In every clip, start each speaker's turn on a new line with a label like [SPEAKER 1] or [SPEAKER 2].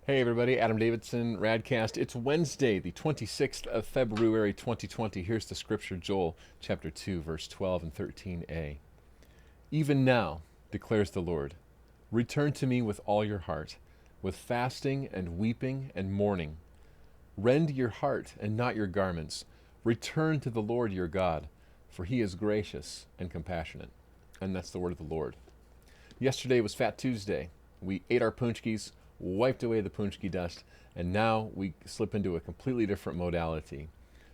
[SPEAKER 1] Hey everybody, Adam Davidson, RadCast. It's Wednesday, the 26th of February 2020. Here's the scripture, Joel chapter 2, verse 12 and 13a. Even now, declares the Lord, return to me with all your heart, with fasting and weeping and mourning. Rend your heart and not your garments. Return to the Lord your God, for he is gracious and compassionate. And that's the word of the Lord. Yesterday was Fat Tuesday. We ate our punchkis, wiped away the punchki dust, and now we slip into a completely different modality.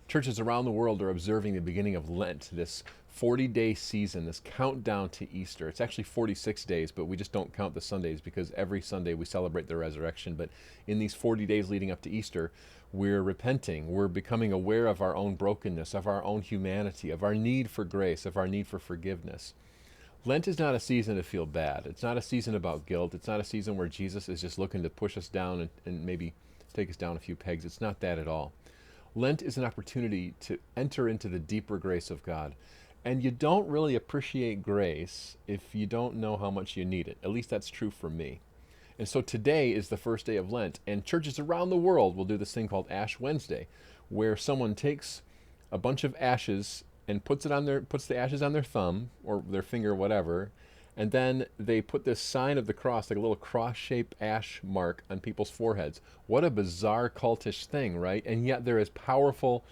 [SPEAKER 1] Churches around the world are observing the beginning of Lent, this 40-day season, this countdown to Easter. It's actually 46 days, but we just don't count the Sundays because every Sunday we celebrate the resurrection. But in these 40 days leading up to Easter, we're repenting. We're becoming aware of our own brokenness, of our own humanity, of our need for grace, of our need for forgiveness. Lent is not a season to feel bad. It's not a season about guilt. It's not a season where Jesus is just looking to push us down and maybe take us down a few pegs. It's not that at all. Lent is an opportunity to enter into the deeper grace of God. And you don't really appreciate grace if you don't know how much you need it. At least that's true for me. And so today is the first day of Lent, and churches around the world will do this thing called Ash Wednesday, where someone takes a bunch of ashes and puts the ashes on their thumb or their finger, whatever, and then they put this sign of the cross, like a little cross-shaped ash mark on people's foreheads. What a bizarre cultish thing, right? And yet there is powerful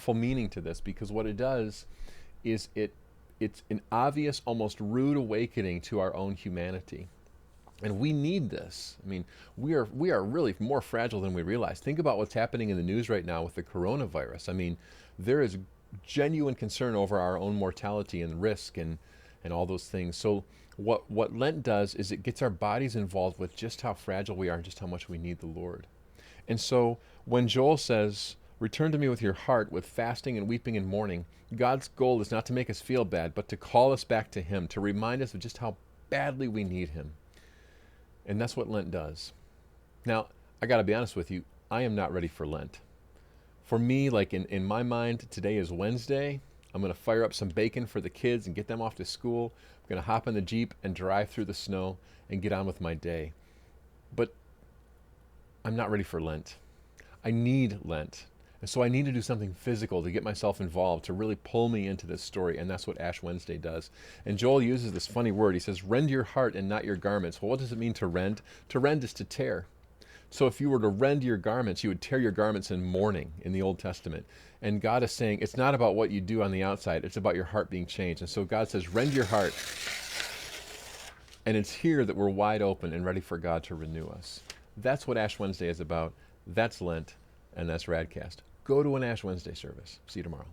[SPEAKER 1] meaning to this, because what it does is it's an obvious, almost rude awakening to our own humanity. And we need this. I mean, we are really more fragile than we realize. Think about what's happening in the news right now with the coronavirus. I mean, there is genuine concern over our own mortality and risk and all those things. So what Lent does is it gets our bodies involved with just how fragile we are and just how much we need the Lord. And so when Joel says, return to me with your heart, with fasting and weeping and mourning, God's goal is not to make us feel bad, but to call us back to him, to remind us of just how badly we need him. And that's what Lent does. Now, I got to be honest with you, I am not ready for Lent. For me, like in my mind, today is Wednesday. I'm going to fire up some bacon for the kids and get them off to school. I'm going to hop in the Jeep and drive through the snow and get on with my day. But I'm not ready for Lent. I need Lent. And so I need to do something physical to get myself involved, to really pull me into this story. And that's what Ash Wednesday does. And Joel uses this funny word. He says, rend your heart and not your garments. Well, what does it mean to rend? To rend is to tear. So if you were to rend your garments, you would tear your garments in mourning in the Old Testament. And God is saying, it's not about what you do on the outside, it's about your heart being changed. And so God says, rend your heart. And it's here that we're wide open and ready for God to renew us. That's what Ash Wednesday is about. That's Lent, and that's RadCast. Go to an Ash Wednesday service. See you tomorrow.